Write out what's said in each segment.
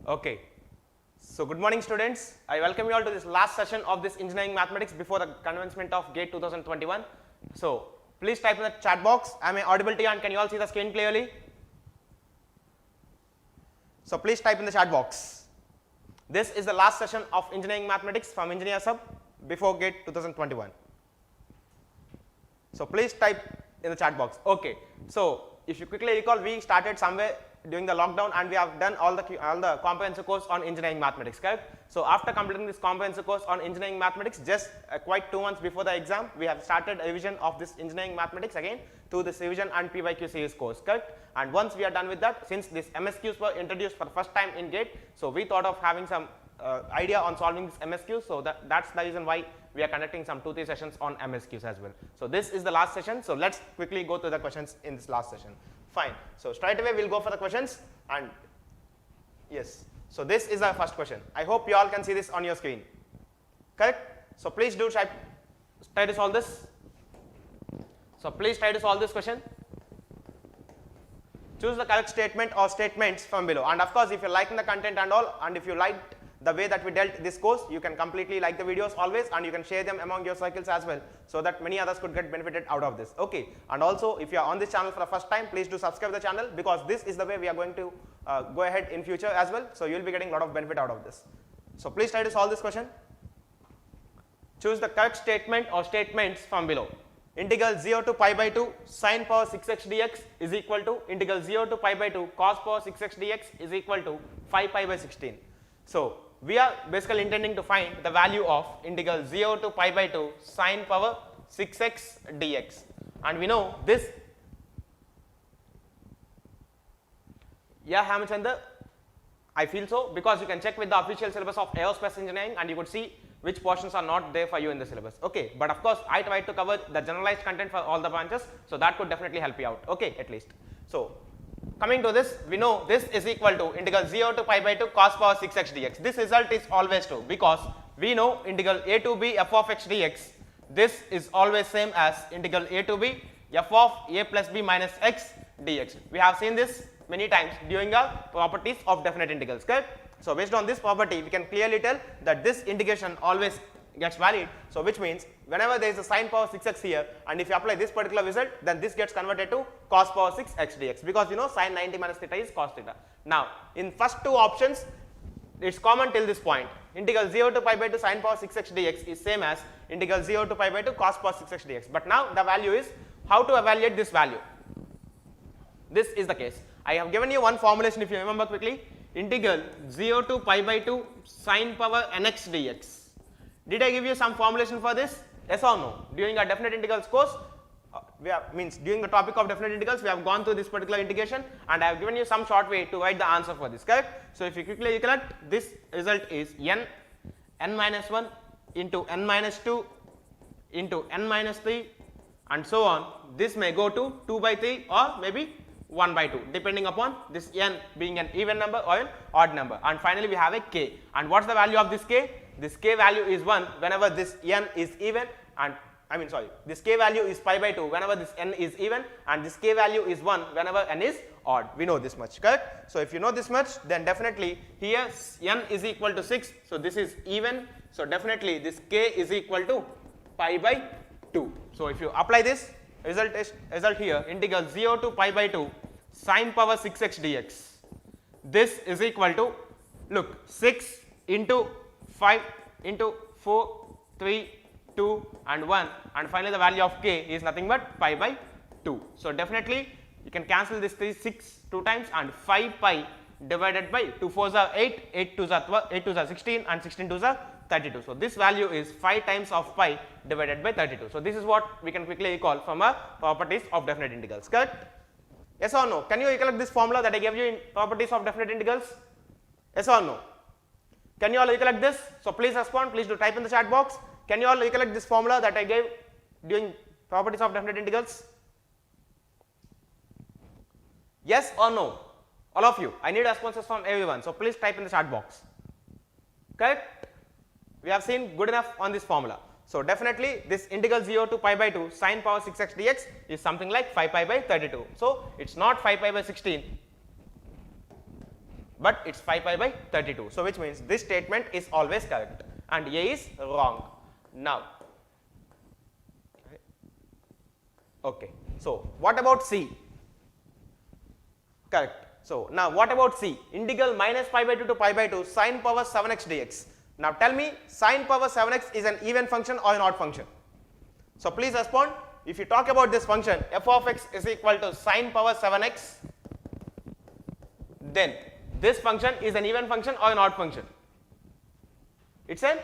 Okay. So good morning students. I welcome you all to this last session of this engineering mathematics before the commencement of GATE 2021. So please type in the chat box. Am I audible to you and can you all see the screen clearly? So please type in the chat box. This is the last session of engineering mathematics from Engineer Sub before GATE 2021. So please type in the chat box. Okay. So if you quickly recall, we started somewhere during the lockdown and we have done all the comprehensive course on engineering mathematics, correct? So after completing this comprehensive course on engineering mathematics, just quite 2 months before the exam, we have started a revision of this engineering mathematics again through this revision and PYQ series course, correct? And once we are done with that, since these MSQs were introduced for the first time in GATE, so we thought of having some idea on solving this MSQs, so that's the reason why we are conducting some 2-3 sessions on MSQs as well. So this is the last session, so let's quickly go through the questions in this last session. Fine. So straight away we'll go for the questions, and yes. So this is our first question. I hope you all can see this on your screen. Correct? So please do try to solve this. So please try to solve this question. Choose the correct statement or statements from below. And of course, if you're liking the content and all, and if you liked the way that we dealt this course, you can completely like the videos always, and you can share them among your circles as well, so that many others could get benefited out of this. Okay. And also, if you are on this channel for the first time, please do subscribe the channel, because this is the way we are going to go ahead in future as well. So you will be getting a lot of benefit out of this. So please try to solve this question. Choose the correct statement or statements from below. Integral 0 to pi by 2 sin power 6x dx is equal to integral 0 to pi by 2 cos power 6x dx is equal to 5 pi by 16. So we are basically intending to find the value of integral 0 to pi by 2 sin power 6x dx, and we know this. Yeah, Hamachandra, I feel so, because you can check with the official syllabus of aerospace engineering and you could see which portions are not there for you in the syllabus. Okay, but of course I tried to cover the generalized content for all the branches, so that could definitely help you out. Okay, at least. So coming to this, we know this is equal to integral 0 to pi by 2 cos power 6x dx. This result is always true, because we know integral a to b f of x dx, this is always same as integral a to b f of a plus b minus x dx. We have seen this many times during our properties of definite integrals, correct? So based on this property, we can clearly tell that this integration always gets valid. So which means whenever there is a sin power 6x here, and if you apply this particular result, then this gets converted to cos power 6x dx, because you know sin 90 minus theta is cos theta. Now in first two options, it's common till this point. Integral 0 to pi by 2 sin power 6x dx is same as integral 0 to pi by 2 cos power 6x dx. But now the value is how to evaluate this value. This is the case. I have given you one formulation, if you remember quickly. Integral 0 to pi by 2 sin power nx dx. Did I give you some formulation for this? Yes or no? During our definite integrals course, during the topic of definite integrals, we have gone through this particular integration, and I have given you some short way to write the answer for this, correct? So if you quickly recollect, this result is n minus 1 into n minus 2 into n minus 3 and so on. This may go to 2 by 3 or maybe 1 by 2, depending upon this n being an even number or an odd number. And finally we have a k, and what's the value of this k? This k value is 1 whenever this n is even, and this k value is pi by 2 whenever this n is even, and this k value is 1 whenever n is odd. We know this much, correct? So if you know this much, then definitely here n is equal to 6, so this is even, so definitely this k is equal to pi by 2. So if you apply this, result here, integral 0 to pi by 2 sin power 6x dx, this is equal to, look, 6 into 5 into 4, 3, 2 and 1, and finally the value of k is nothing but pi by 2. So definitely you can cancel this 6 2 times, and 5 pi divided by 2 4s are 8, 8 2s are 12, 8 2s are 16 and 16 2s are 32. So this value is 5 times of pi divided by 32. So this is what we can quickly recall from our properties of definite integrals, correct? Yes or no? Can you recollect this formula that I gave you in properties of definite integrals? Yes or no? Can you all recollect this? So please respond, please do type in the chat box. Can you all recollect this formula that I gave during properties of definite integrals? Yes or no? All of you. I need responses from everyone. So please type in the chat box. Correct? We have seen good enough on this formula. So definitely this integral 0 to pi by 2 sin power 6x dx is something like 5 pi by 32. So it's not 5 pi by 16. but it's 5 pi by 32. So which means this statement is always correct and A is wrong. Now, okay, so what about C? Correct. So now what about C? Integral minus pi by 2 to pi by 2 sine power 7x dx. Now tell me, sine power 7x is an even function or an odd function? So please respond. If you talk about this function f of x is equal to sine power 7x, then this function is an even function or an odd function? It's an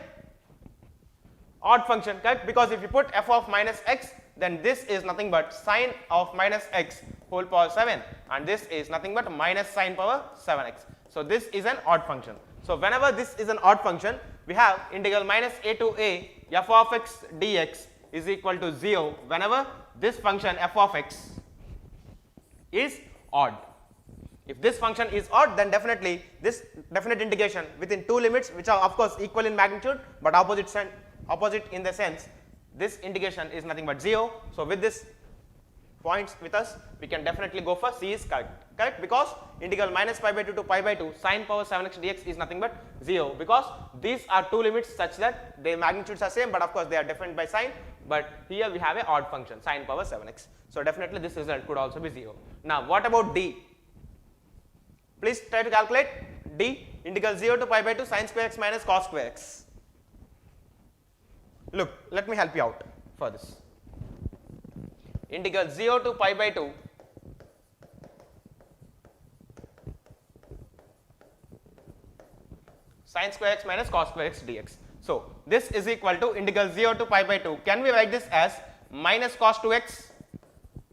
odd function, correct? Because if you put f of minus x, then this is nothing but sine of minus x whole power 7, and this is nothing but minus sine power 7x. So this is an odd function. So whenever this is an odd function, we have integral minus a to a f of x dx is equal to 0 whenever this function f of x is odd. If this function is odd, then definitely this definite integration within two limits which are of course equal in magnitude but opposite in the sense, this integration is nothing but 0. So with this points with us, we can definitely go for C is correct, because integral minus pi by 2 to pi by 2 sine power 7x dx is nothing but 0, because these are two limits such that their magnitudes are same, but of course they are different by sign. But here we have a odd function sine power 7x. So definitely this result could also be 0. Now what about D? Please try to calculate D, integral 0 to pi by 2 sine square x minus cos square x. Look, let me help you out for this. Integral 0 to pi by 2 sine square x minus cos square x dx. So this is equal to integral 0 to pi by 2. Can we write this as minus cos 2x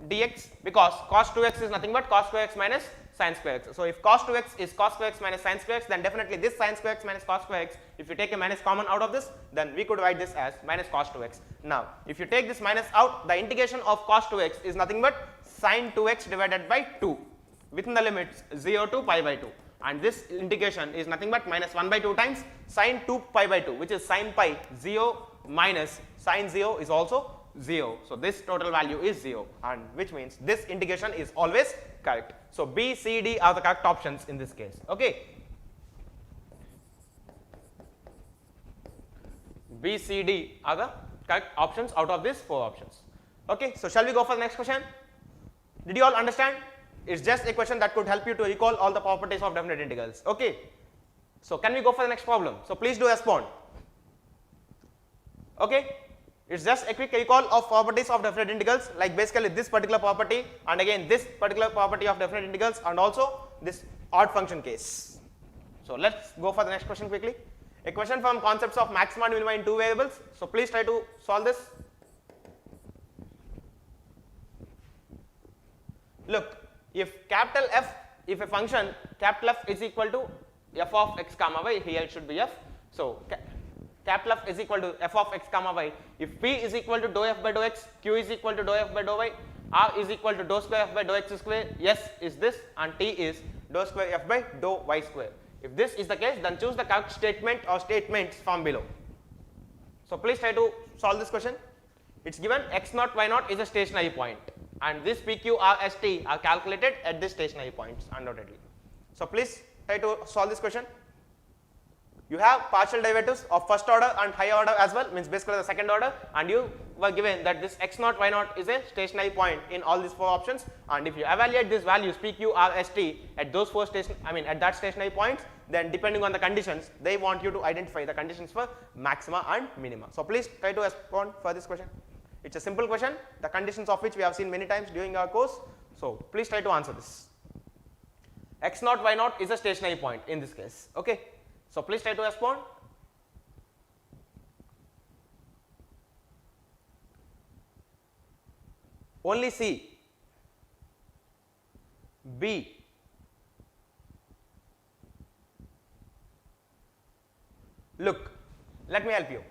dx, because cos 2x is nothing but cos square x minus sin square x. So if cos 2x is cos square x minus sin square x, then definitely this sin square x minus cos square x, if you take a minus common out of this, then we could write this as minus cos 2x. Now if you take this minus out, the integration of cos 2x is nothing but sin 2x divided by 2 within the limits 0 to pi by 2, and this integration is nothing but minus 1 by 2 times sin 2 pi by 2, which is sin pi 0 minus sin 0 is also 0. So this total value is 0, and which means this integration is always correct. So B, C, D are the correct options in this case. Okay. B, C, D are the correct options out of these 4 options. Okay. So shall we go for the next question? Did you all understand? It's just a question that could help you to recall all the properties of definite integrals. Okay. So can we go for the next problem? So please do respond. Okay. It's just a quick recall of properties of definite integrals, like basically this particular property, and again this particular property of definite integrals, and also this odd function case. So let's go for the next question quickly. A question from concepts of maxima and minima in 2 variables. So please try to solve this. Look, if capital F, if a function capital F is equal to f of x comma y, here it should be f. So capital F is equal to f of x comma y. If P is equal to dou f by dou x, Q is equal to dou f by dou y, R is equal to dou square f by dou x square, S is this, and T is dou square f by dou y square. If this is the case, then choose the correct statement or statements from below. So please try to solve this question. It's given x naught y naught is a stationary point, and this P, Q, R, S, T are calculated at this stationary points undoubtedly. So please try to solve this question. You have partial derivatives of first order and higher order as well, means basically the second order, and you were given that this x naught y naught is a stationary point in all these 4 options, and if you evaluate these values P, Q, R, S, T at those 4 at that stationary points, then depending on the conditions, they want you to identify the conditions for maxima and minima. So please try to respond for this question. It's a simple question, the conditions of which we have seen many times during our course. So please try to answer this. X naught y naught is a stationary point in this case. Okay. So please try to respond. Only C, B, look, let me help you.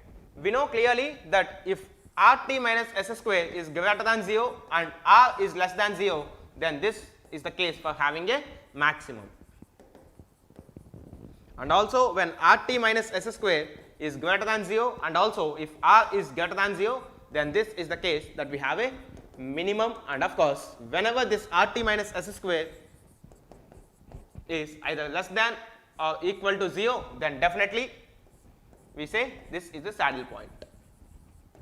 We know clearly that if RT minus S square is greater than 0 and R is less than 0, then this is the case for having a maximum. And also when RT minus S square is greater than 0, and also if R is greater than 0, then this is the case that we have a minimum. And of course whenever this RT minus S square is either less than or equal to 0, then definitely we say this is the saddle point.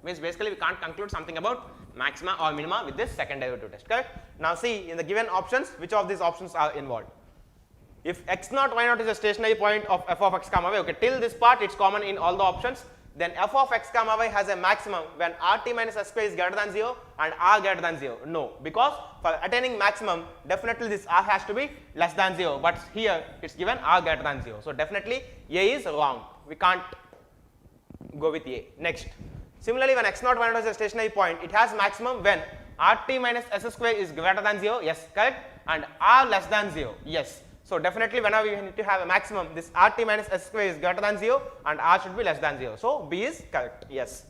Means basically we can't conclude something about maxima or minima with this second derivative test, correct? Now see, in the given options, which of these options are involved? If x naught, y naught is a stationary point of f of x comma y, okay, till this part it's common in all the options, then f of x comma y has a maximum when rt minus s square is greater than 0 and r greater than 0. No, because for attaining maximum, definitely this r has to be less than 0, but here it's given r greater than 0. So definitely A is wrong. We can't go with A. Next. Similarly, when x naught, y naught is a stationary point, it has maximum when rt minus s square is greater than 0, yes, correct, and r less than 0, yes. So definitely whenever you need to have a maximum, this rt minus s square is greater than 0 and r should be less than 0. So B is correct, yes,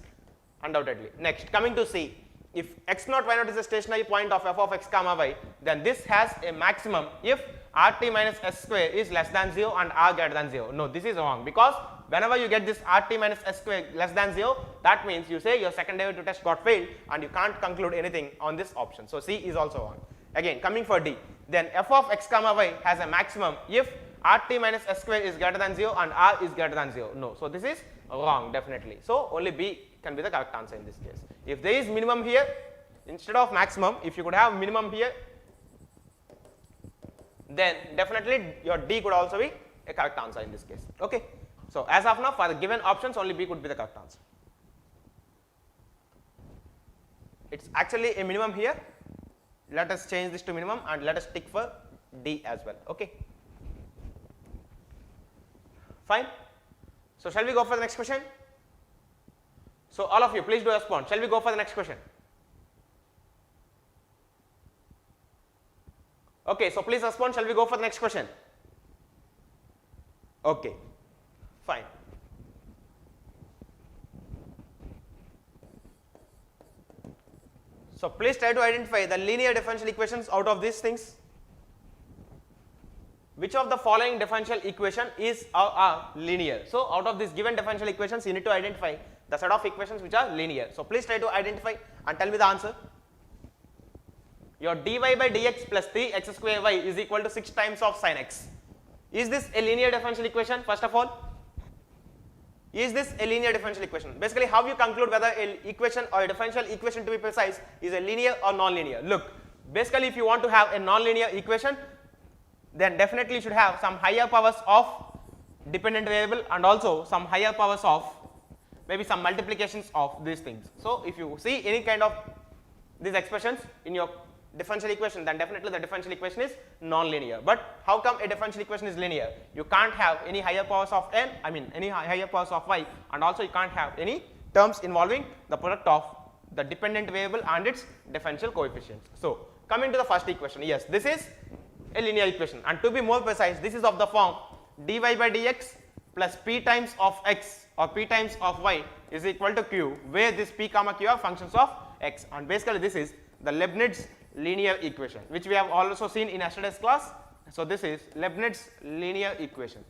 undoubtedly. Next, coming to C, if x naught, y naught is a stationary point of f of x comma y, then this has a maximum if rt minus s square is less than 0 and r greater than 0. No, this is wrong, because whenever you get this rt minus s square less than 0, that means you say your second derivative test got failed and you can't conclude anything on this option. So C is also wrong. Again, coming for D, then f of x comma y has a maximum if rt minus s square is greater than 0 and r is greater than 0. No, so this is wrong definitely. So only B can be the correct answer in this case. If there is minimum here, instead of maximum, if you could have minimum here, then definitely your D could also be a correct answer in this case. Okay. So as of now, for the given options, only B could be the correct answer. It's actually a minimum here. Let us change this to minimum and let us tick for D as well. Okay. Fine. So shall we go for the next question? So all of you, please do respond. Shall we go for the next question? Okay. So please respond. Shall we go for the next question? Okay. Fine. So please try to identify the linear differential equations out of these things. Which of the following differential equation is linear? So out of these given differential equations, you need to identify the set of equations which are linear. So please try to identify and tell me the answer. Your dy by dx plus 3x square y is equal to 6 times of sin x. Is this a linear differential equation? First of all, is this a linear differential equation? Basically, how you conclude whether an equation or a differential equation, to be precise, is a linear or non-linear? Look, basically if you want to have a non-linear equation, then definitely you should have some higher powers of dependent variable and also some higher powers of maybe some multiplications of these things. So if you see any kind of these expressions in your differential equation, then definitely the differential equation is non-linear. But how come a differential equation is linear? You can't have any higher powers of n, any higher powers of y, and also you can't have any terms involving the product of the dependent variable and its differential coefficients. So coming to the first equation, yes, this is a linear equation, and to be more precise, this is of the form dy by dx plus p times of x or p times of y is equal to q, where this p comma q are functions of x, and basically this is the Leibniz linear equation, which we have also seen in yesterday's class. So this is Leibniz linear equation.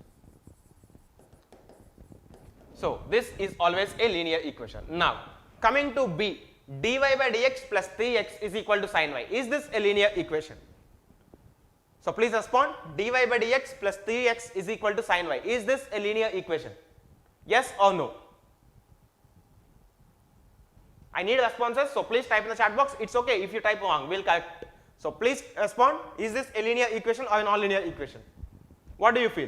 So this is always a linear equation. Now coming to B, dy by dx plus 3x is equal to sin y. Is this a linear equation? So please respond. Dy by dx plus 3x is equal to sin y. Is this a linear equation? Yes or no? I need responses, so please type in the chat box. It's okay if you type wrong, we'll correct. So please respond. Is this a linear equation or a non-linear equation? What do you feel?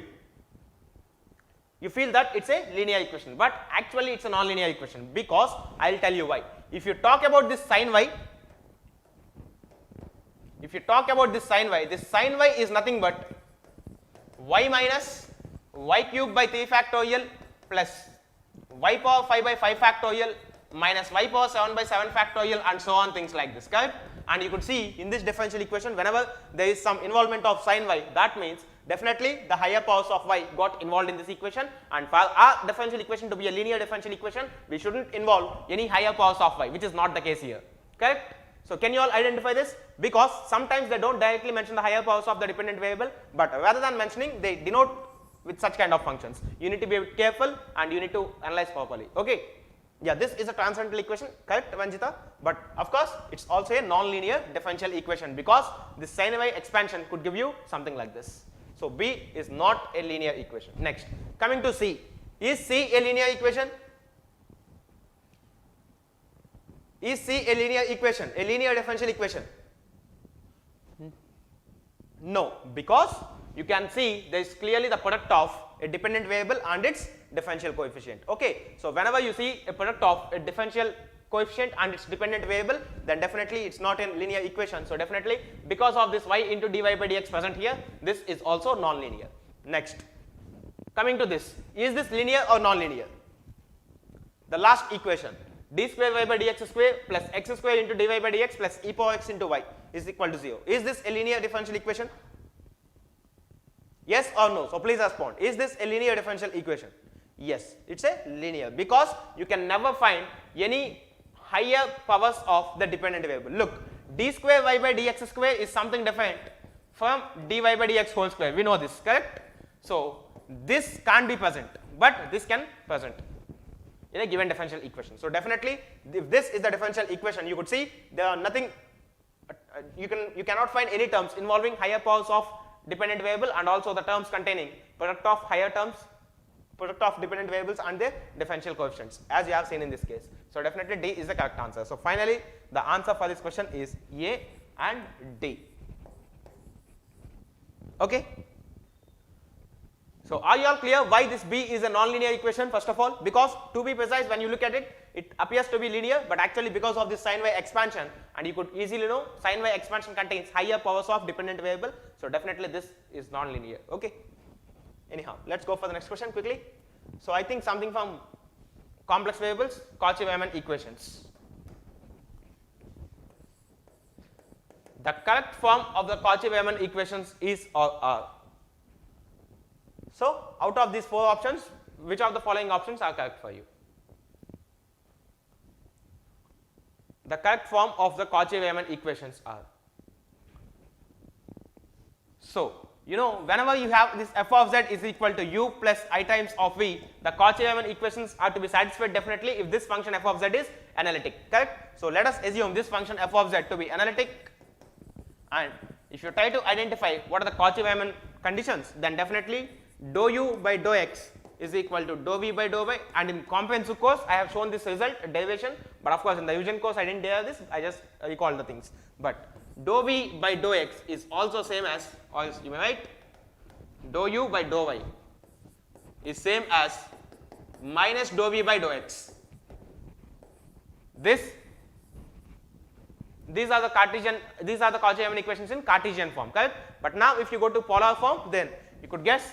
You feel that it's a linear equation, but actually it's a non-linear equation, because I'll tell you why. If you talk about this sin y, this sin y is nothing but y minus y cube by 3 factorial plus y power 5 by 5 factorial minus y power 7 by 7 factorial and so on, things like this, correct? And you could see in this differential equation, whenever there is some involvement of sin y, that means definitely the higher powers of y got involved in this equation, and for our differential equation to be a linear differential equation, we shouldn't involve any higher powers of y, which is not the case here, correct? So can you all identify this? Because sometimes they don't directly mention the higher powers of the dependent variable, but rather than mentioning, they denote with such kind of functions. You need to be a bit careful and you need to analyze properly. Okay. Yeah, this is a transcendental equation, correct, Vanjita? But of course, it's also a non-linear differential equation, because this sin y expansion could give you something like this. So B is not a linear equation. Next, coming to C. Is C a linear equation? Is C a linear equation, a linear differential equation? No, because you can see there is clearly the product of a dependent variable and its differential coefficient. Okay, so whenever you see a product of a differential coefficient and its dependent variable, then definitely it's not a linear equation. So definitely because of this y into dy by dx present here, this is also non-linear. Next, coming to this, is this linear or non-linear? The last equation, d square y by dx square plus x square into dy by dx plus e power x into y is equal to 0. Is this a linear differential equation? Yes or no? So please respond. Is this a linear differential equation? Yes, it's a linear, because you can never find any higher powers of the dependent variable. Look, d square y by dx square is something different from dy by dx whole square. We know this, correct? So this can't be present, but this can present in a given differential equation. So definitely, if this is the differential equation, you could see there are nothing. You cannot find any terms involving higher powers of dependent variable and also the terms containing product of higher terms, product of dependent variables and their differential coefficients, as you have seen in this case. So definitely D is the correct answer. So finally, the answer for this question is A and D. Okay. So are you all clear why this B is a non-linear equation? First of all, because to be precise, when you look at it, it appears to be linear, but actually because of this sin y expansion, and you could easily know sin y expansion contains higher powers of dependent variable. So definitely this is non-linear. Okay. Anyhow, let's go for the next question quickly. So I think something from complex variables, Cauchy-Riemann equations. The correct form of the Cauchy-Riemann equations is or are. So out of these 4 options, which of the following options are correct for you? The correct form of the Cauchy-Riemann equations are. So you know, whenever you have this f of z is equal to u plus I times of v, the Cauchy-Riemann equations are to be satisfied definitely if this function f of z is analytic, correct? So let us assume this function f of z to be analytic, and if you try to identify what are the Cauchy-Riemann conditions, then definitely dou u by dou x is equal to dou v by dou y, and in comprehensive course I have shown this result derivation, but of course in the revision course I didn't derive this, I just recall the things. But dou v by dou x is also same as, or you may write dou u by dou y is same as minus dou v by dou x. These are the Cauchy-Riemann equations in Cartesian form, correct? But now if you go to polar form, then you could guess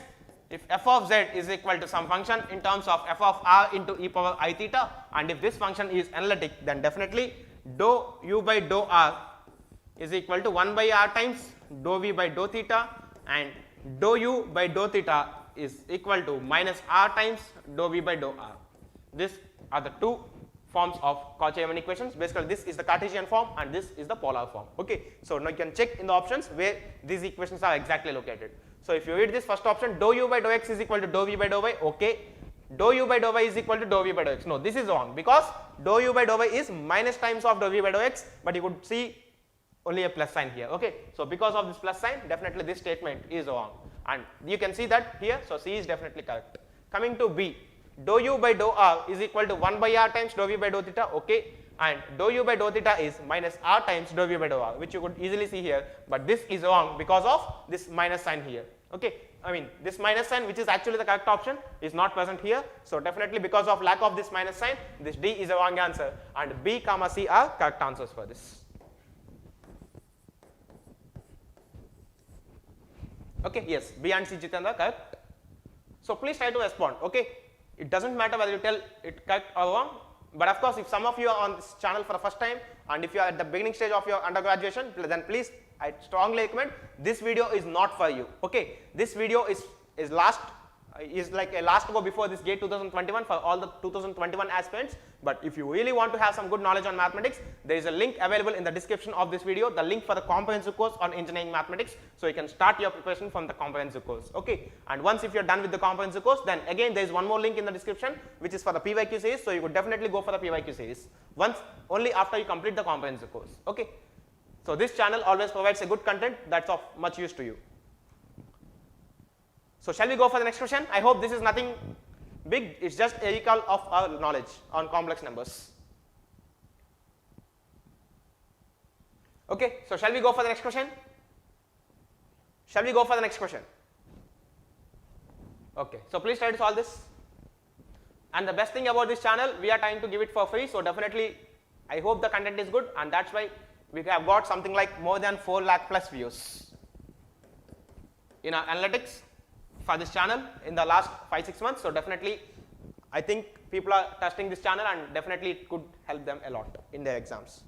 if f of z is equal to some function in terms of f of r into e power I theta, and if this function is analytic, then definitely dou u by dou r is equal to 1 by r times dou v by dou theta, and dou u by dou theta is equal to minus r times dou v by dou r. These are the 2 forms of Cauchy-Riemann equations. Basically this is the Cartesian form and this is the polar form. Okay, so now you can check in the options where these equations are exactly located. So if you read this first option, dou u by dou x is equal to dou v by dou y, okay. Dou u by dou y is equal to dou v by dou x. No, this is wrong, because dou u by dou y is minus times of dou v by dou x, but you could see only a plus sign here. Okay, so because of this plus sign, definitely this statement is wrong, and you can see that here. So C is definitely correct. Coming to B, dou u by dou r is equal to 1 by r times dou v by dou theta, okay, and dou u by dou theta is minus r times dou v by dou r, which you could easily see here, but this is wrong because of this minus sign here. Okay, I mean this minus sign, which is actually the correct option, is not present here. So definitely because of lack of this minus sign, this D is a wrong answer, and B comma C are correct answers for this. Okay, yes, B and C, Jitendra, correct. So please try to respond. Okay, it doesn't matter whether you tell it correct or wrong, but of course if some of you are on this channel for the first time, and if you are at the beginning stage of your undergraduation, then please, I strongly recommend this video is not for you. Okay, this video is like a last go before this GATE 2021 for all the 2021 aspirants. But if you really want to have some good knowledge on mathematics, there is a link available in the description of this video, the link for the comprehensive course on engineering mathematics, so you can start your preparation from the comprehensive course. Okay, and once if you are done with the comprehensive course, then again there is one more link in the description which is for the PYQ series, so you could definitely go for the PYQ series once only after you complete the comprehensive course. Okay, so this channel always provides a good content that's of much use to you. So shall we go for the next question? I hope this is nothing big, it's just a recall of our knowledge on complex numbers. Okay, so shall we go for the next question? Shall we go for the next question? Okay, so please try to solve this. And the best thing about this channel, we are trying to give it for free, so definitely I hope the content is good, and that's why we have got something like more than 4 lakh plus views in our analytics for this channel in the last 5-6 months. So definitely I think people are trusting this channel, and definitely it could help them a lot in their exams.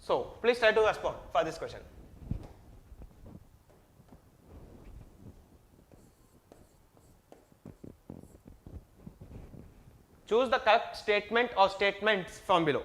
So please try to respond for this question. Choose the correct statement or statements from below.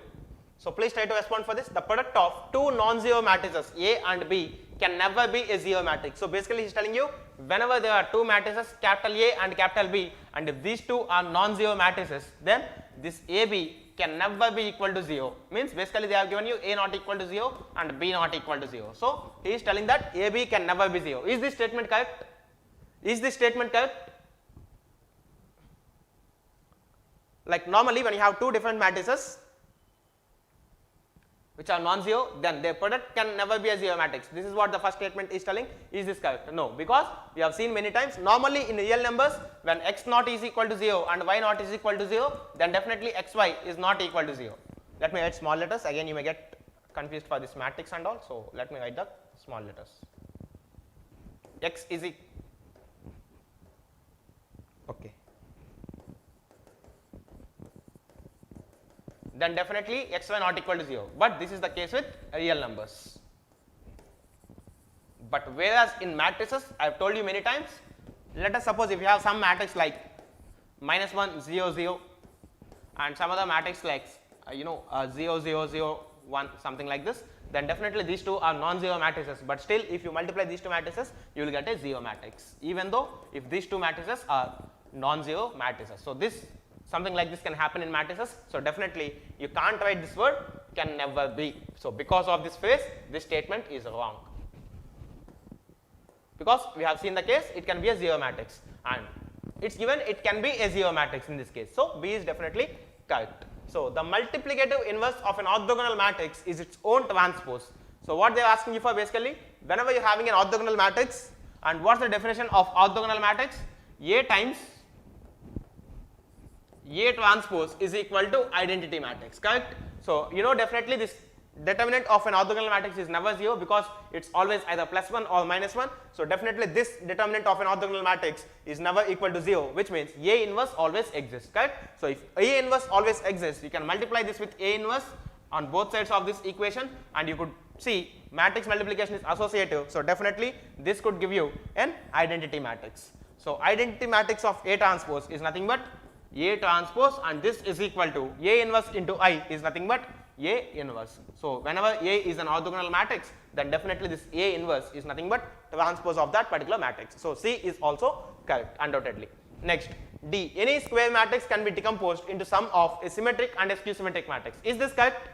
So please try to respond for this. The product of two non-zero matrices A and B can never be a zero matrix. So basically he is telling you, whenever there are two matrices capital A and capital B, and if these two are non-zero matrices, then this AB can never be equal to 0. Means basically they have given you A not equal to 0 and B not equal to 0. So he is telling that AB can never be 0. Is this statement correct? Is this statement correct? Like normally when you have two different matrices which are non-zero, then their product can never be a zero matrix. This is what the first statement is telling. Is this correct? No, because we have seen many times normally in real numbers, when x naught is equal to 0 and y naught is equal to 0, then definitely xy is not equal to 0. Let me write small letters. Again you may get confused for this matrix and all, so let me write the small letters. X is equal, okay, then definitely xy not equal to 0, but this is the case with real numbers. But whereas in matrices, I have told you many times, let us suppose if you have some matrix like -1 0 0 and some other matrix like 0 0 0 1, something like this, then definitely these two are non-zero matrices, but still if you multiply these two matrices you will get a zero matrix, even though if these two matrices are non-zero matrices. So this something like this can happen in matrices. So definitely you can't write this word can never be. So because of this phrase, this statement is wrong, because we have seen the case it can be a zero matrix, and it's given it can be a zero matrix in this case. So B is definitely correct. So the multiplicative inverse of an orthogonal matrix is its own transpose. So what they are asking you for, basically whenever you are having an orthogonal matrix, and what's the definition of orthogonal matrix? A times A transpose is equal to identity matrix, correct? So definitely this determinant of an orthogonal matrix is never 0, because it's always either +1 or -1. So definitely this determinant of an orthogonal matrix is never equal to 0, which means A inverse always exists, correct? So if A inverse always exists, you can multiply this with A inverse on both sides of this equation, and you could see matrix multiplication is associative. So definitely this could give you an identity matrix. So identity matrix of A transpose is nothing but A transpose, and this is equal to A inverse into I is nothing but A inverse. So whenever A is an orthogonal matrix, then definitely this A inverse is nothing but transpose of that particular matrix. So C is also correct, undoubtedly. Next, D, any square matrix can be decomposed into sum of a symmetric and a skew symmetric matrix. Is this correct?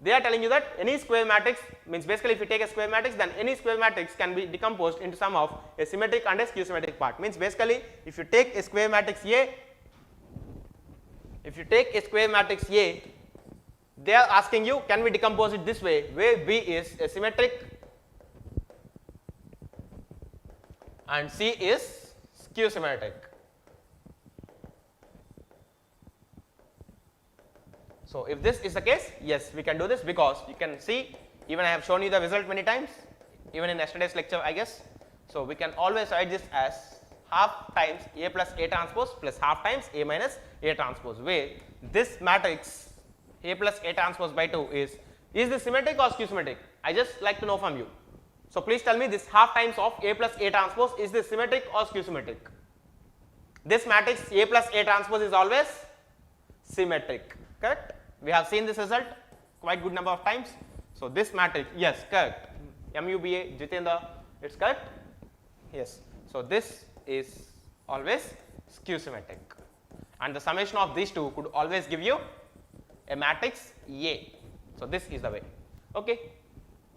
They are telling you that any square matrix, means basically if you take a square matrix, then any square matrix can be decomposed into sum of a symmetric and a skew symmetric part. Means basically if you take a square matrix A, they are asking you, can we decompose it this way, where B is a symmetric and C is skew symmetric. So if this is the case, yes, we can do this, because you can see, even I have shown you the result many times, even in yesterday's lecture, I guess. So we can always write this as half times A plus A transpose plus half times A minus A transpose, where this matrix A plus A transpose by 2 is this symmetric or skew symmetric? I just like to know from you. So please tell me, this half times of A plus A transpose, is this symmetric or skew symmetric? This matrix A plus A transpose is always symmetric, correct? We have seen this result quite good number of times. So this matrix, yes, correct. MUBA, Jitendra, it's correct? Yes. So this is always skew symmetric, and the summation of these two could always give you a matrix A. So this is the way. Okay.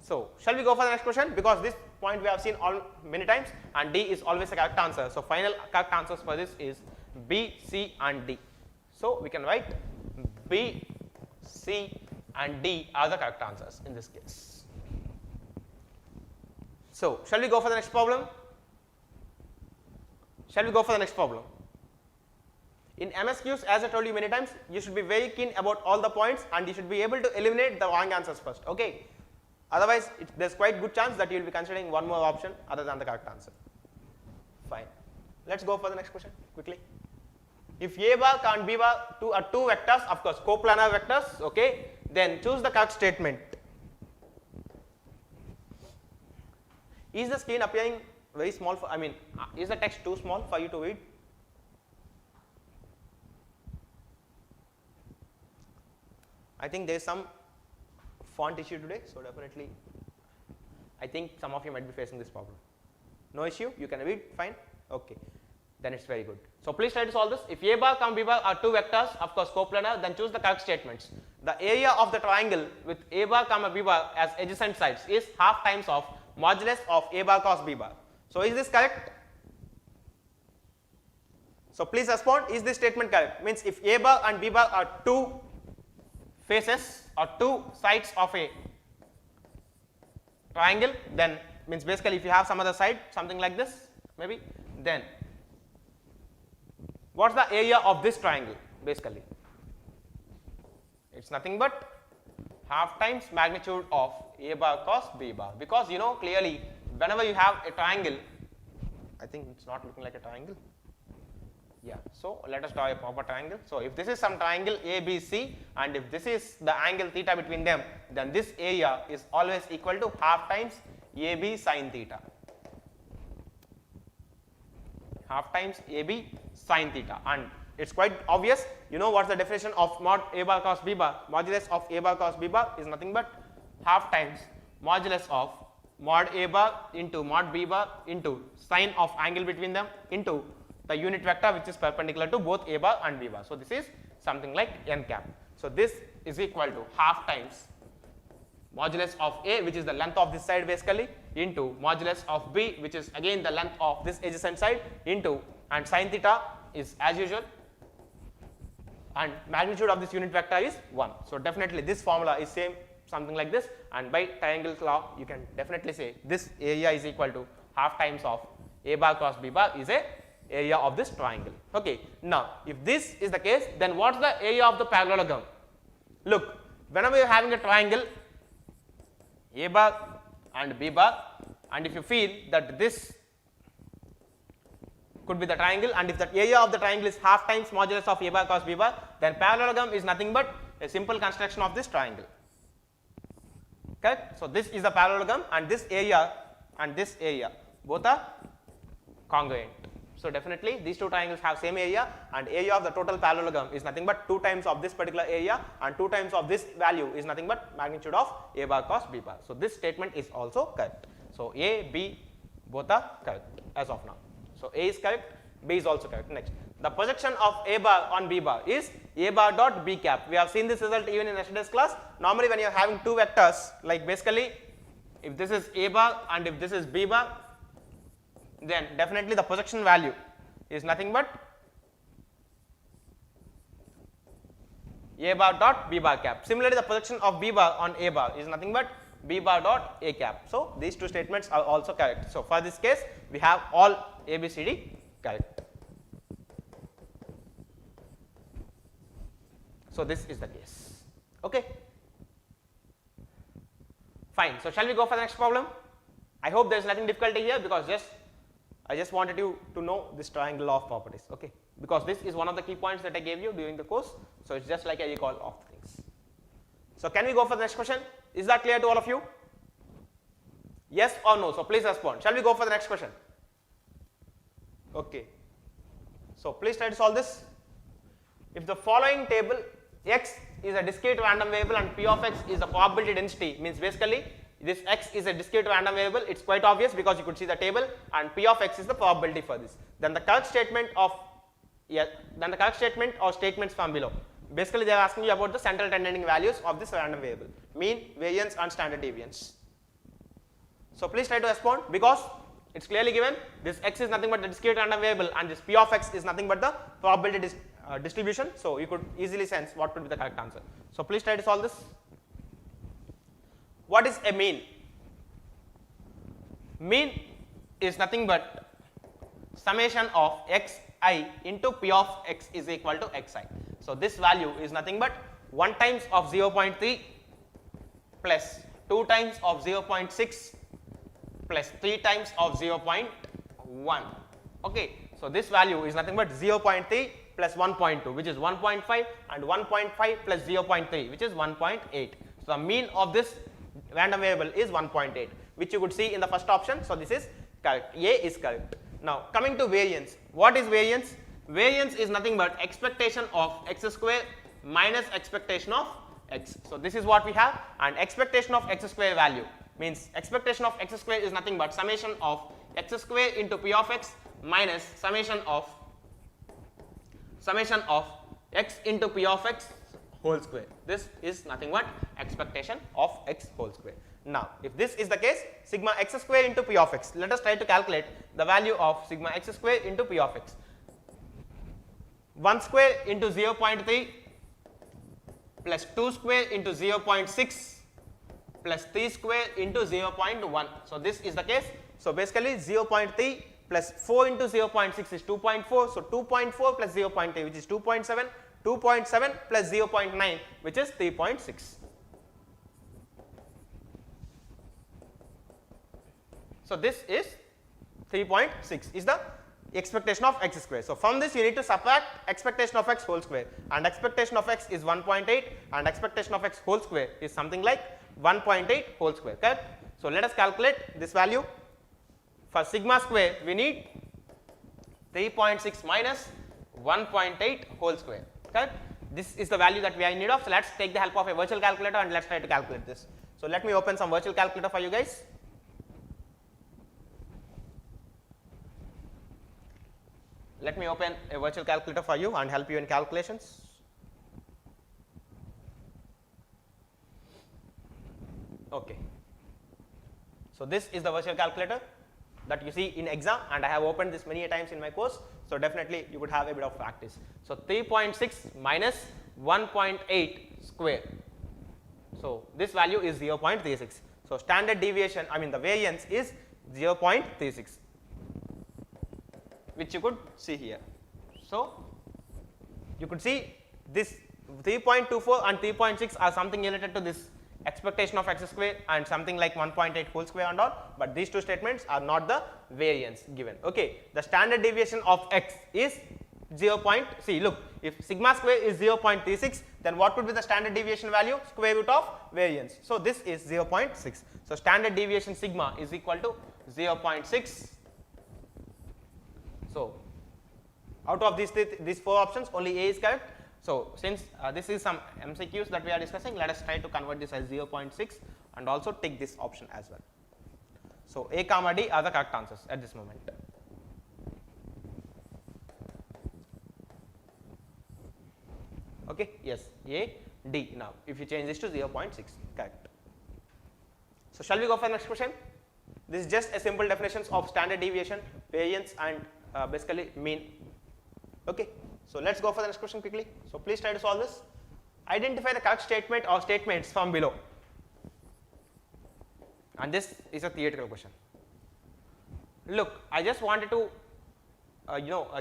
So shall we go for the next question, because this point we have seen all many times and D is always a correct answer. So final correct answers for this is B, C and D. So we can write B, C and D are the correct answers in this case. So shall we go for the next problem? Shall we go for the next problem? In MSQs, as I told you many times, you should be very keen about all the points and you should be able to eliminate the wrong answers first, okay? Otherwise, there's quite good chance that you will be considering one more option other than the correct answer. Fine. Let's go for the next question quickly. If A bar and B bar are two vectors, of course, coplanar vectors, okay, then choose the correct statement. Is the screen appearing very small for, is the text too small for you to read? I think there is some font issue today, so definitely I think some of you might be facing this problem. No issue, you can read fine, okay, then it's very good. So please try to solve this. If A bar and B bar are two vectors, of course coplanar, then choose the correct statements. The area of the triangle with A bar comma B bar as adjacent sides is half times of modulus of A bar cos B bar. So is this correct? So please respond, is this statement correct? Means if A bar and B bar are two faces or two sides of a triangle, then means basically if you have some other side, something like this maybe, then what's the area of this triangle basically? It's nothing but half times magnitude of A bar cos B bar, because you know clearly whenever you have a triangle, I think it's not looking like a triangle. Yeah, so let us draw a proper triangle. So if this is some triangle ABC and if this is the angle theta between them, then this area is always equal to half times AB sin theta. Half times AB sin theta, and it's quite obvious, you know what's the definition of mod A bar cos B bar? Modulus of A bar cos B bar is nothing but half times modulus of mod A bar into mod B bar into sine of angle between them into the unit vector which is perpendicular to both A bar and B bar. So this is something like n cap. So this is equal to half times modulus of A, which is the length of this side basically, into modulus of B, which is again the length of this adjacent side, into, and sin theta is as usual, and magnitude of this unit vector is 1. So definitely this formula is same, something like this, and by triangle law you can definitely say this area is equal to half times of A bar cos B bar is a area of this triangle. Okay. Now if this is the case, then what's the area of the parallelogram? Look, whenever you're having a triangle A bar and B bar, and if you feel that this could be the triangle, and if the area of the triangle is half times modulus of A bar cos B bar, then parallelogram is nothing but a simple construction of this triangle. Correct? So this is the parallelogram, and this area both are congruent. So definitely these two triangles have same area, and area of the total parallelogram is nothing but 2 times of this particular area, and 2 times of this value is nothing but magnitude of A bar cos B bar. So this statement is also correct. So A, B both are correct as of now. So A is correct, B is also correct. Next, the projection of A bar on B bar is A bar dot B cap. We have seen this result even in yesterday's class. Normally when you are having two vectors, like basically if this is A bar and if this is B bar, then definitely the projection value is nothing but A bar dot B bar cap. Similarly, the projection of B bar on A bar is nothing but B bar dot A cap. So these two statements are also correct. So for this case, we have all A, B, C, D correct. So this is the case. Okay. Fine. So shall we go for the next problem? I hope there is nothing difficulty here, because I just wanted you to know this triangle of properties, okay, because this is one of the key points that I gave you during the course. So it's just like a recall of things. So can we go for the next question? Is that clear to all of you? Yes or no? So please respond. Shall we go for the next question? Okay. So please try to solve this. If the following table x is a discrete random variable and p of x is the probability density, means basically this x is a discrete random variable, it's quite obvious because you could see the table, and p of x is the probability for this. Then the correct statement or statements from below. Basically they are asking you about the central trending values of this random variable, mean, variance and standard deviance. So please try to respond, because it's clearly given this x is nothing but the discrete random variable and this p of x is nothing but the probability distribution. So you could easily sense what could be the correct answer. So please try to solve this. What is a mean? Mean is nothing but summation of xi into p of x is equal to xi. So this value is nothing but 1 times of 0.3 plus 2 times of 0.6 plus 3 times of 0.1. Okay, so this value is nothing but 0.3 plus 1.2, which is 1.5, and 1.5 plus 0.3, which is 1.8. So the mean of this random variable is 1.8, which you could see in the first option. So this is correct. A is correct. Now coming to variance. What is variance? Variance is nothing but expectation of x square minus expectation of x. So this is what we have, and expectation of x square value means expectation of x square is nothing but summation of x square into p of x minus summation of x into p of x whole square. This is nothing but expectation of x whole square. Now if this is the case, sigma x square into p of x, let us try to calculate the value of sigma x square into p of x. 1 square into 0.3 plus 2 square into 0.6 plus 3 square into 0.1. So this is the case. So basically 0.3 plus 4 into 0.6 is 2.4. So 2.4 plus 0.3, which is 2.7. 2.7 plus 0.9, which is 3.6. So this is 3.6 is the expectation of x square. So from this you need to subtract expectation of x whole square, and expectation of x is 1.8 and expectation of x whole square is something like 1.8 whole square, correct? So let us calculate this value. For sigma square we need 3.6 minus 1.8 whole square, correct? This is the value that we are in need of. So let's take the help of a virtual calculator and let's try to calculate this. So let me open some virtual calculator for you guys. Let me open a virtual calculator for you and help you in calculations. Okay. So this is the virtual calculator that you see in exam, and I have opened this many times in my course. So definitely you would have a bit of practice. So 3.6 minus 1.8 square. So this value is 0.36. So standard deviation, I mean the variance is 0.36. which you could see here. So you could see this 3.24 and 3.6 are something related to this expectation of x square and something like 1.8 whole square and all, but these two statements are not the variance given. Okay, the standard deviation of x is 0. See, look, if sigma square is 0.36, then what would be the standard deviation value? Square root of variance. So this is 0.6. So standard deviation sigma is equal to 0.6. So out of these four options, only A is correct. So since this is some MSQs that we are discussing, let us try to convert this as 0.6 and also take this option as well. So A comma D are the correct answers at this moment. Okay, yes, A, D. Now if you change this to 0.6, correct. So shall we go for the next question? This is just a simple definitions of standard deviation, variance and basically mean. Okay, so let's go for the next question quickly. So please try to solve this. Identify the correct statement or statements from below. And this is a theoretical question. Look, I just wanted to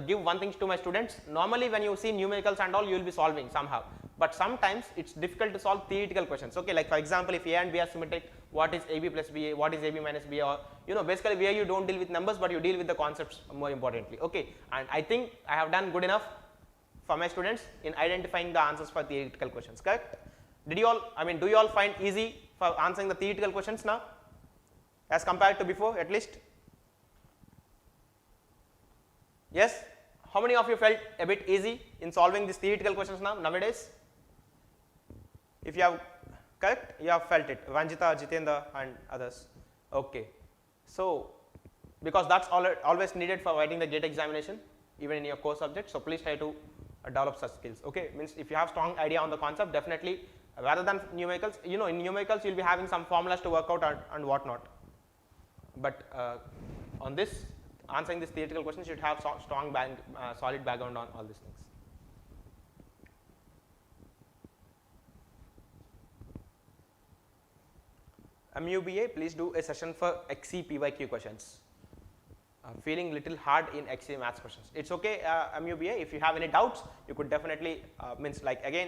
give one thing to my students. Normally when you see numericals and all, you will be solving somehow, but sometimes it's difficult to solve theoretical questions. Okay, like for example, if A and B are symmetric, what is AB plus BA, what is AB minus BA, or basically where you don't deal with numbers but you deal with the concepts more importantly. Okay, and I think I have done good enough for my students in identifying the answers for theoretical questions, correct? Did you all, do you all find easy for answering the theoretical questions now as compared to before at least? Yes? How many of you felt a bit easy in solving these theoretical questions now nowadays? If you have correct, you have felt it. Ranjita, Jitendra and others. Okay. So because that's always needed for writing the GATE examination even in your core subject. So please try to develop such skills. Okay, means if you have strong idea on the concept, definitely rather than numericals, in numericals you will be having some formulas to work out and whatnot. but on this, answering this theoretical question, you should have strong solid background on all these things. MUBA, please do a session for XC PYQ questions. Feeling little hard in XC maths questions. It's okay, MUBA. If you have any doubts, you could definitely means like again,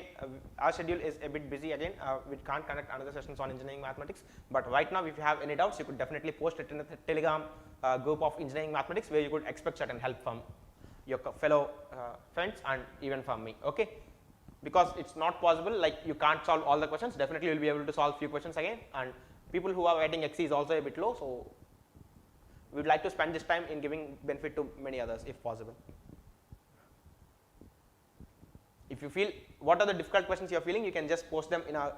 our schedule is a bit busy again. We can't conduct another sessions on engineering mathematics. But right now, if you have any doubts, you could definitely post it in the Telegram group of engineering mathematics, where you could expect certain help from your fellow friends and even from me. Okay, because it's not possible. Like you can't solve all the questions. Definitely, you'll be able to solve few questions again. And people who are writing XC is also a bit low, so we would like to spend this time in giving benefit to many others if possible. If you feel what are the difficult questions you are feeling, you can just post them in our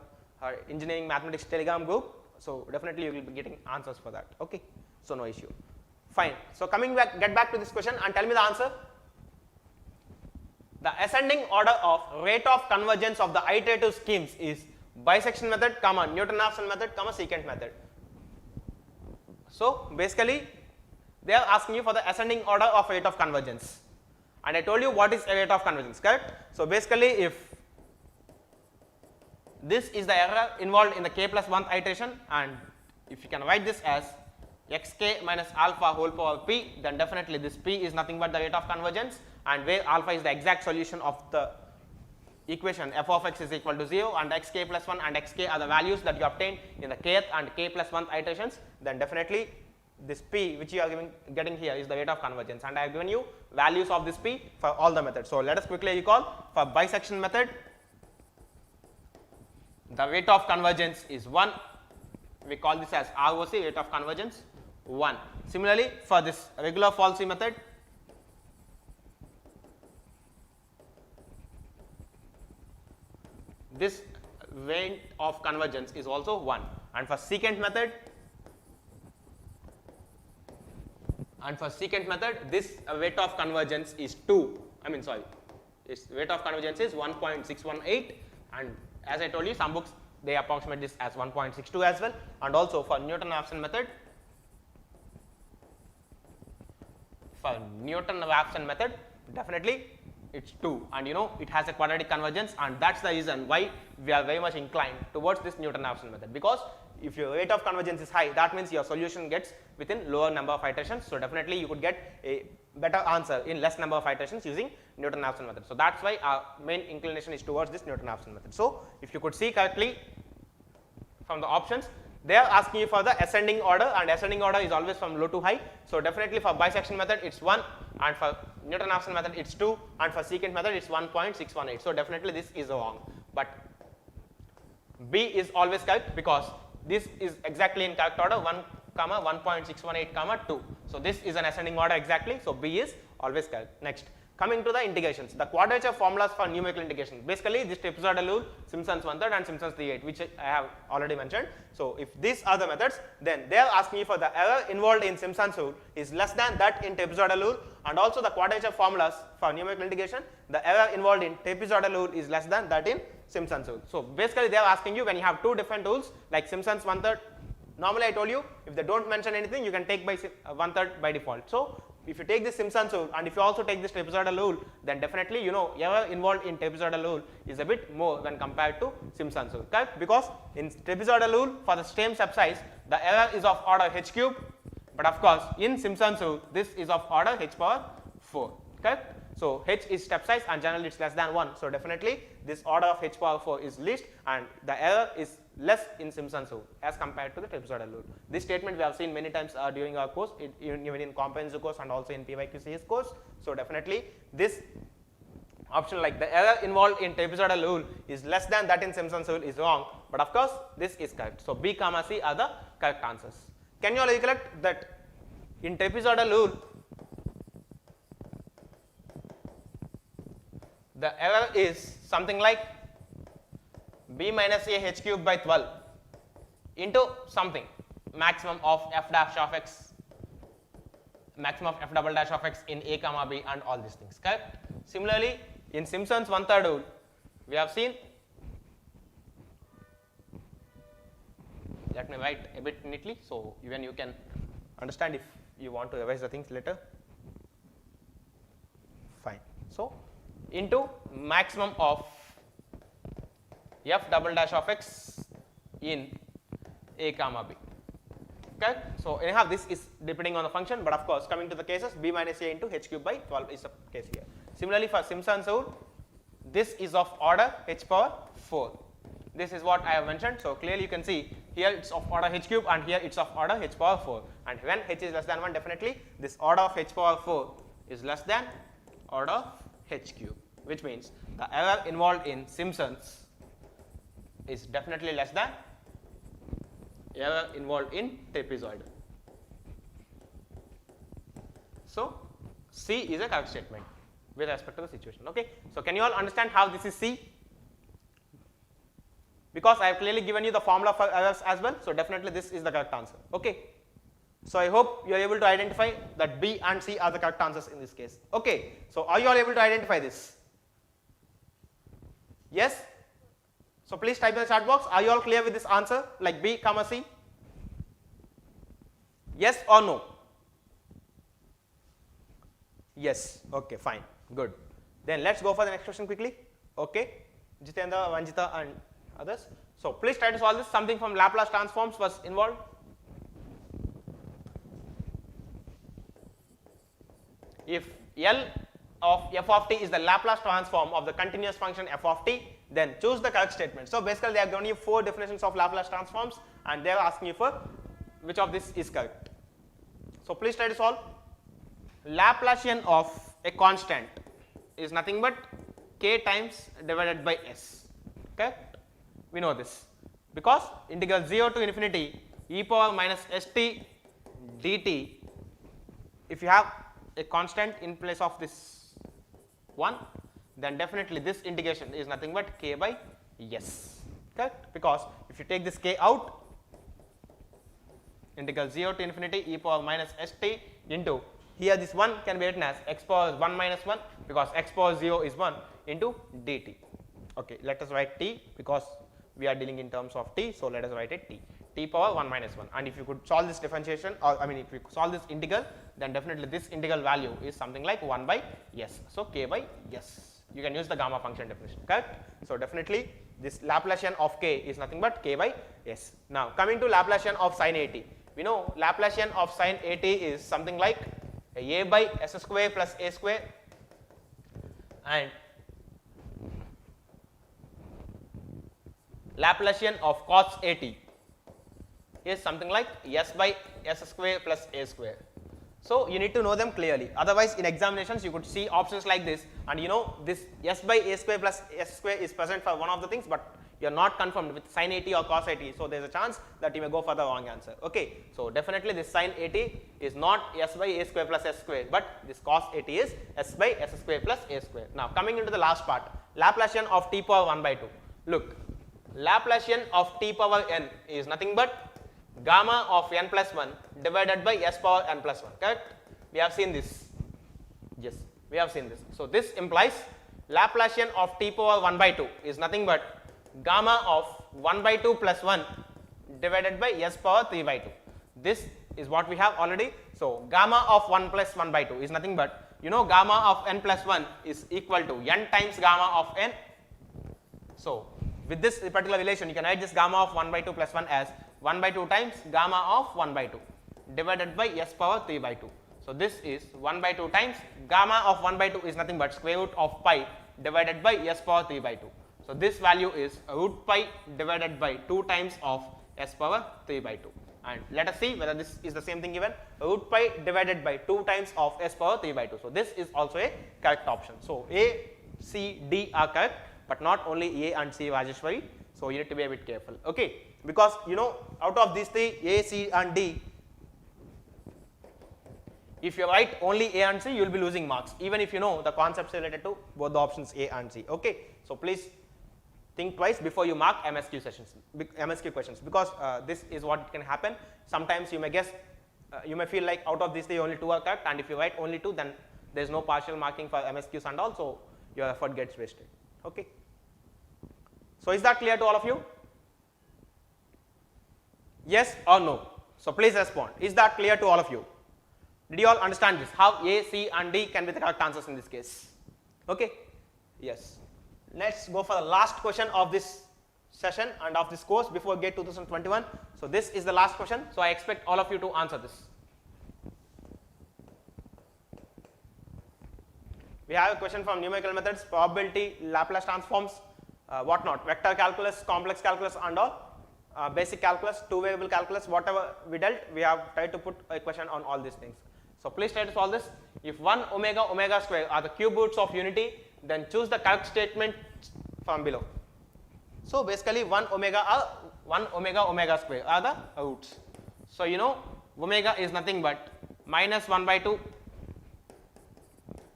engineering mathematics Telegram group. So definitely you will be getting answers for that. Okay, so no issue. Fine. So coming back, get back to this question and tell me the answer. The ascending order of rate of convergence of the iterative schemes is bisection method, Newton-Raphson method, secant method. So basically, they are asking you for the ascending order of rate of convergence, and I told you what is a rate of convergence, correct? So basically, if this is the error involved in the k plus 1th iteration, and if you can write this as xk minus alpha whole power p, then definitely this p is nothing but the rate of convergence, and where alpha is the exact solution of the equation f of x is equal to 0, and xk plus 1 and xk are the values that you obtain in the kth and k plus 1th iterations, then definitely this p which you are getting here is the rate of convergence, and I have given you values of this p for all the methods. So let us quickly recall. For bisection method, the rate of convergence is 1. We call this as ROC, rate of convergence 1. Similarly, for this regular falsy method, this rate of convergence is also 1, and for secant method, this rate of convergence is 2. Its rate of convergence is 1.618, and as I told you, some books they approximate this as 1.62 as well. And also for Newton-Raphson method, definitely it's 2, and you know it has a quadratic convergence, and that's the reason why we are very much inclined towards this Newton-Raphson method, because if your rate of convergence is high, that means your solution gets within lower number of iterations. So definitely you could get a better answer in less number of iterations using Newton-Raphson method. So that's why our main inclination is towards this Newton-Raphson method. So if you could see correctly from the options, they are asking you for the ascending order, and ascending order is always from low to high. So definitely for bisection method it's 1, and for Newton-Raphson method it's 2, and for secant method it's 1.618. So definitely this is wrong, but B is always correct because this is exactly in correct order, 1, 1.618, 2. So this is an ascending order exactly. So B is always correct. Next, coming to the integrations, the quadrature formulas for numerical integration. Basically, this trapezoidal rule, Simpson's 1/3 and Simpson's 3/8, which I have already mentioned. So if these are the methods, then they are asking you for the error involved in Simpson's rule is less than that in trapezoidal rule, and also the quadrature formulas for numerical integration, the error involved in trapezoidal rule is less than that in Simpson's rule. So basically, they are asking you when you have two different rules like Simpson's 1/3. Normally, I told you if they don't mention anything, you can take by 1/3 by default. So if you take this Simpson's rule and if you also take this trapezoidal rule, then definitely you know error involved in trapezoidal rule is a bit more when compared to Simpson's rule, correct? Because in trapezoidal rule for the same subsize, the error is of order h cube, but of course in Simpson's rule this is of order h power 4, correct? So h is step size and generally it's less than 1. So definitely this order of h power 4 is least, and the error is less in Simpson's rule as compared to the trapezoidal rule. This statement we have seen many times during our course, even in comprehensive course and also in PYQCS course. So definitely this option like the error involved in trapezoidal rule is less than that in Simpson's rule is wrong, but of course this is correct. So B, C are the correct answers. Can you all recollect that in trapezoidal rule the error is something like b minus a h cube by 12 into something maximum of f dash of x, maximum of f double dash of x in a comma b and all these things, correct? Similarly, in Simpson's 1/3 rule, we have seen, let me write a bit neatly so even you can understand if you want to revise the things later. Fine. So into maximum of f double dash of x in a comma b. Okay. So anyhow this is depending on the function, but of course coming to the cases, b minus a into h cube by 12 is the case here. Similarly for Simpson's rule, this is of order h power 4. This is what I have mentioned. So clearly you can see here it's of order h cube and here it's of order h power 4, and when h is less than 1, definitely this order of h power 4 is less than order of h cube, which means the error involved in Simpson's is definitely less than error involved in trapezoidal. So C is a correct statement with respect to the situation. Okay. So can you all understand how this is C? Because I have clearly given you the formula for errors as well, so definitely this is the correct answer. Okay. So I hope you are able to identify that B and C are the correct answers in this case. Okay. So are you all able to identify this? Yes? So please type in the chat box. Are you all clear with this answer, like B comma C? Yes or no? Yes. Okay, fine. Good. Then let's go for the next question quickly. Okay. Jitendra, Vanjita and others. So please try to solve this. Something from Laplace transforms was involved. If L of f of t is the Laplace transform of the continuous function f of t, then choose the correct statement. So basically they have given you 4 definitions of Laplace transforms and they are asking you for which of this is correct. So please try to solve. Laplacian of a constant is nothing but k times divided by s. Correct? We know this because integral 0 to infinity e power minus st dt, if you have a constant in place of this 1, then definitely this integration is nothing but k by s. Correct? Because if you take this k out, integral 0 to infinity e power minus st into, here this 1 can be written as x power 1 minus 1 because x power 0 is 1 into dt. Okay, let us write t because we are dealing in terms of t, so let us write it t power 1 minus 1, and if you could solve this differentiation, or I mean if you solve this integral, then definitely this integral value is something like 1 by s, so k by s. You can use the gamma function definition, correct? So definitely this Laplacian of k is nothing but k by s. Now coming to Laplacian of sin at, we know Laplacian of sin at is something like a by s square plus a square, and Laplacian of cos at is something like s by s square plus a square. So you need to know them clearly, otherwise in examinations you could see options like this, and you know this s by a square plus s square is present for one of the things, but you are not confirmed with sin at or cos at, so there is a chance that you may go for the wrong answer. Okay, so definitely this sin at is not s by a square plus s square, but this cos at is s by s square plus a square. Now coming into the last part, Laplacian of t power 1 by 2. Look, Laplacian of t power n is nothing but gamma of n plus 1 divided by s power n plus 1, correct? We have seen this. Yes, we have seen this. So this implies Laplacian of t power 1 by 2 is nothing but gamma of 1 by 2 plus 1 divided by s power 3 by 2. This is what we have already. So gamma of 1 plus 1 by 2 is nothing but, you know, gamma of n plus 1 is equal to n times gamma of n. So with this particular relation, you can write this gamma of 1 by 2 plus 1 as 1 by 2 times gamma of 1 by 2 divided by s power 3 by 2. So this is 1 by 2 times gamma of 1 by 2 is nothing but square root of pi divided by s power 3 by 2. So this value is root pi divided by 2 times of s power 3 by 2. And let us see whether this is the same thing given, root pi divided by 2 times of s power 3 by 2. So this is also a correct option. So A, C, D are correct, but not only A and C, Rajeshwari. So you need to be a bit careful, okay? Because you know, out of these 3, A, C and D, if you write only A and C, you will be losing marks, even if you know the concepts related to both the options A and C, okay? So please think twice before you mark MSQ sessions, MSQ questions, because this is what can happen. Sometimes you may guess, you may feel like out of these 3 only 2 are correct, and if you write only 2, then there is no partial marking for MSQs and all, so your effort gets wasted, okay? So is that clear to all of you? Yes or no? So please respond. Is that clear to all of you? Did you all understand this? How A, C and D can be the correct answers in this case? Okay? Yes. Let's go for the last question of this session and of this course before we get 2021. So this is the last question. So I expect all of you to answer this. We have a question from numerical methods, probability, Laplace transforms, whatnot, vector calculus, complex calculus and all. Basic calculus, two variable calculus, whatever we dealt, we have tried to put a question on all these things. So please try to solve this. If 1 omega omega square are the cube roots of unity, then choose the correct statement from below. So basically 1 omega omega square are the roots. So you know omega is nothing but minus 1 by 2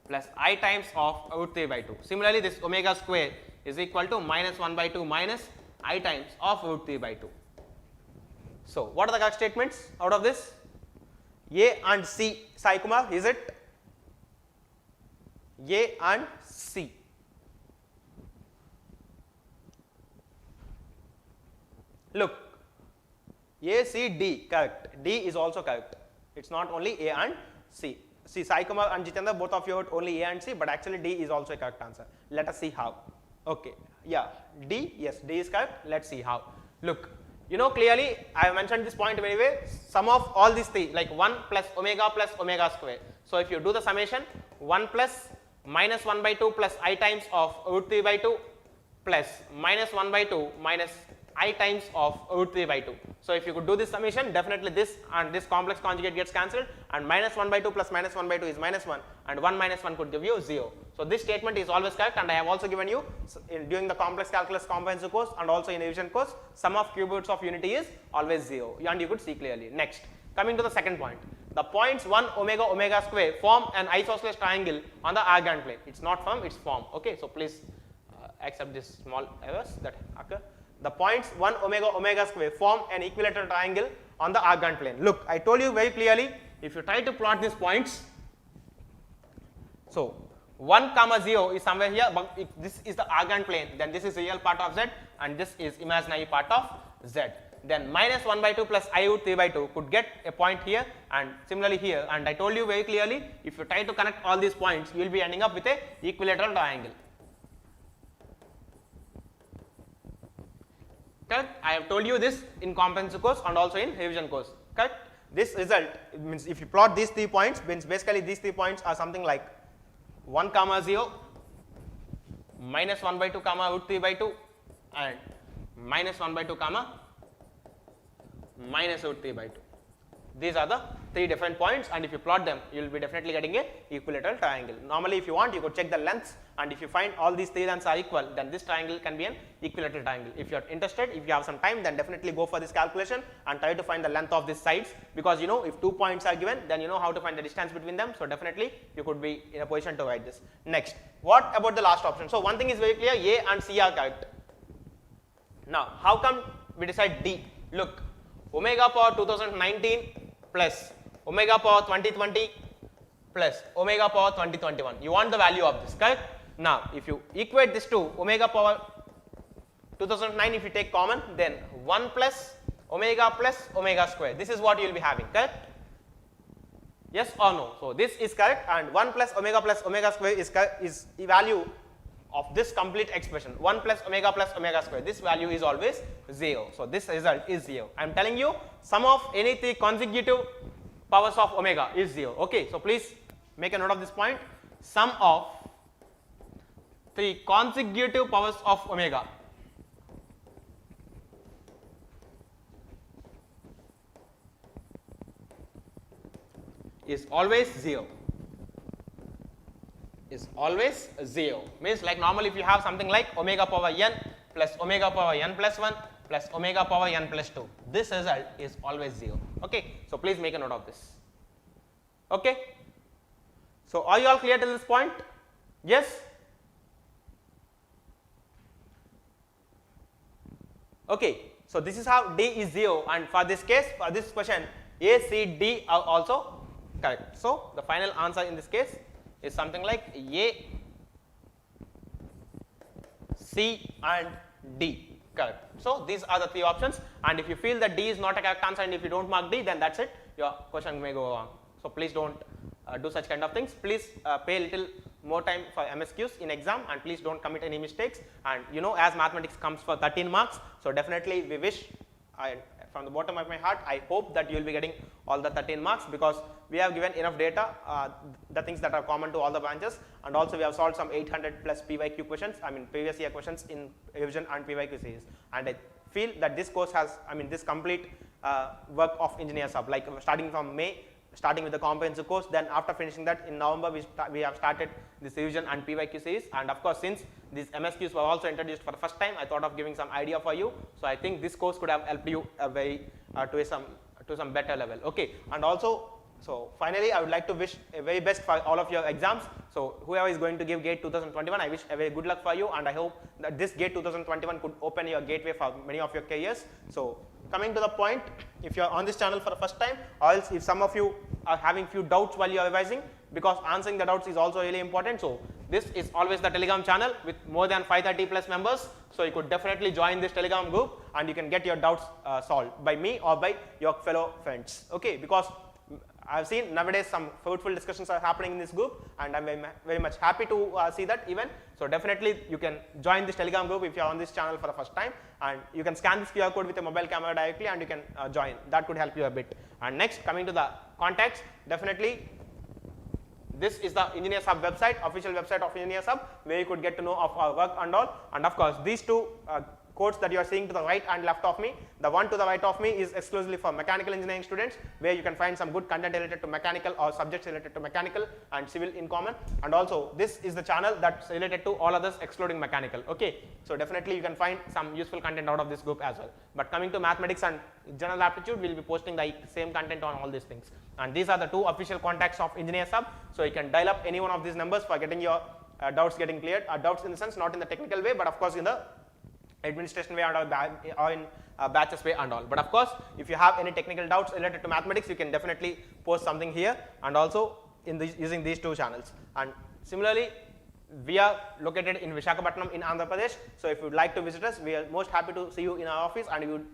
plus I times of root 3 by 2. Similarly, this omega square is equal to minus 1 by 2 minus I times of root 3 by 2. So what are the correct statements out of this? A and C, Sai Kumar, is it? A and C. Look, A, C, D, correct. D is also correct. It's not only A and C. See, Sai Kumar and Jitendra, both of you wrote only A and C, but actually D is also a correct answer. Let us see how. Okay, yeah, D, yes, D is correct. Let's see how. Look, you know clearly, I have mentioned this point very well. Sum of all these three, like 1 plus omega square. So if you do the summation, 1 plus minus 1 by 2 plus I times of root 3 by 2 plus minus 1 by 2 minus I times of root 3 by 2. So if you could do this summation, definitely this and this complex conjugate gets cancelled, and minus 1 by 2 plus minus 1 by 2 is minus 1, and 1 minus 1 could give you 0. So this statement is always correct, and I have also given you during the complex calculus comprehensive course and also in revision course, sum of cube roots of unity is always 0, and you could see clearly. Next, coming to the second point, the points 1 omega omega square form an isosceles triangle on the Argand plane. It's not firm, it's form. Okay, so please accept this small errors that occur. The points 1 omega omega square form an equilateral triangle on the Argand plane. Look, I told you very clearly, if you try to plot these points, so 1 comma 0 is somewhere here, but if this is the Argand plane, then this is real part of Z and this is imaginary part of Z. Then minus 1 by 2 plus I root 3 by 2 could get a point here and similarly here, and I told you very clearly, if you try to connect all these points, you will be ending up with a equilateral triangle. Correct? I have told you this in comprehensive course and also in revision course. Correct? This result means if you plot these 3 points, means basically these 3 points are something like 1 comma 0, minus 1 by 2 comma root 3 by 2 and minus 1 by 2 comma minus root 3 by 2. These are the 3 different points, and if you plot them, you will be definitely getting a equilateral triangle. Normally if you want, you could check the lengths, and if you find all these 3 lengths are equal, then this triangle can be an equilateral triangle. If you are interested, if you have some time, then definitely go for this calculation and try to find the length of these sides, because you know if 2 points are given, then you know how to find the distance between them. So definitely you could be in a position to write this. Next, what about the last option? So one thing is very clear, A and C are correct. Now how come we decide D? Look, omega power 2019 plus omega power 2020 plus omega power 2021. You want the value of this, correct? Now if you equate this to omega power 2009, if you take common, then 1 plus omega square. This is what you will be having, correct? Yes or no? So this is correct, and 1 plus omega square is the value of this complete expression. 1 plus omega square. This value is always 0. So this result is 0. I am telling you, sum of any 3 consecutive powers of omega is 0. Okay, so please make a note of this point. Sum of 3 consecutive powers of omega is always 0. Is always 0. Means like normally if you have something like omega power n plus omega power n plus 1 plus omega power n plus 2, this result is always 0. Okay, so please make a note of this. Okay, so are you all clear till this point? Yes? Okay, so this is how D is 0, and for this case, for this question, A, C, D are also correct. So the final answer in this case is something like A, C and D. Correct. So these are the 3 options, and if you feel that D is not a correct answer and if you don't mark D, then that's it, your question may go wrong. So please don't do such kind of things. Please pay a little more time for MSQs in exam, and please don't commit any mistakes. And you know, as mathematics comes for 13 marks, so definitely we wish, from the bottom of my heart, I hope that you will be getting all the 13 marks, because we have given enough data, the things that are common to all the branches, and also we have solved some 800 plus PYQ questions, I mean previous year questions in revision and PYQ series. And I feel that this course has, this complete work of Engineer Sub, like starting from May, starting with the comprehensive course, then after finishing that in November we have started this revision and PYQ series. And of course, since these MSQs were also introduced for the first time, I thought of giving some idea for you. So I think this course could have helped you to some better level. Okay, and also, so finally I would like to wish a very best for all of your exams. So whoever is going to give GATE 2021, I wish a very good luck for you, and I hope that this GATE 2021 could open your gateway for many of your careers. So coming to the point, if you are on this channel for the first time, or else if some of you are having few doubts while you are revising, because answering the doubts is also really important. So this is always the Telegram channel with more than 530 plus members. So you could definitely join this Telegram group, and you can get your doubts solved by me or by your fellow friends. Okay, because I've seen nowadays some fruitful discussions are happening in this group, and I'm very much happy to see that even. So definitely you can join this Telegram group if you are on this channel for the first time, and you can scan this QR code with a mobile camera directly, and you can join. That could help you a bit. And next, coming to the contacts, definitely this is the Engineer Sub website, official website of Engineer Sub, where you could get to know of our work and all. And of course, these two codes that you are seeing to the right and left of me, the one to the right of me is exclusively for mechanical engineering students, where you can find some good content related to mechanical or subjects related to mechanical and civil in common. And also this is the channel that's related to all others excluding mechanical. Okay, so definitely you can find some useful content out of this group as well. But coming to mathematics and general aptitude, we'll be posting the same content on all these things. And these are the 2 official contacts of Engineer Sub, so you can dial up any one of these numbers for getting your doubts getting cleared. Doubts in the sense, not in the technical way, but of course in the administration way and or in batches way and all. But of course, if you have any technical doubts related to mathematics, you can definitely post something here, and also in using these 2 channels. And similarly, we are located in Visakhapatnam in Andhra Pradesh. So if you would like to visit us, we are most happy to see you in our office, and we would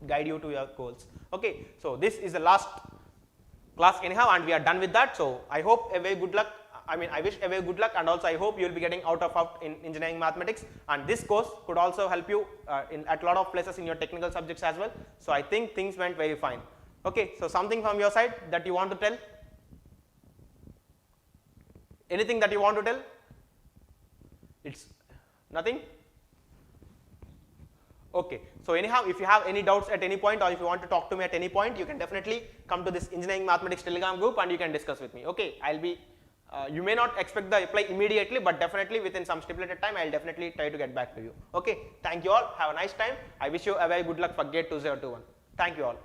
guide you to your goals. Okay, so this is the last class anyhow, and we are done with that. So I hope a very good luck. I wish a very good luck, and also I hope you will be getting out in engineering mathematics, and this course could also help you at a lot of places in your technical subjects as well. So I think things went very fine. Okay, so something from your side that you want to tell? Anything that you want to tell? It's nothing? Okay, so anyhow, if you have any doubts at any point, or if you want to talk to me at any point, you can definitely come to this engineering mathematics Telegram group, and you can discuss with me. Okay, I'll be you may not expect the reply immediately, but definitely within some stipulated time, I'll definitely try to get back to you. Okay, thank you all. Have a nice time. I wish you a very good luck for GATE 2021. Thank you all.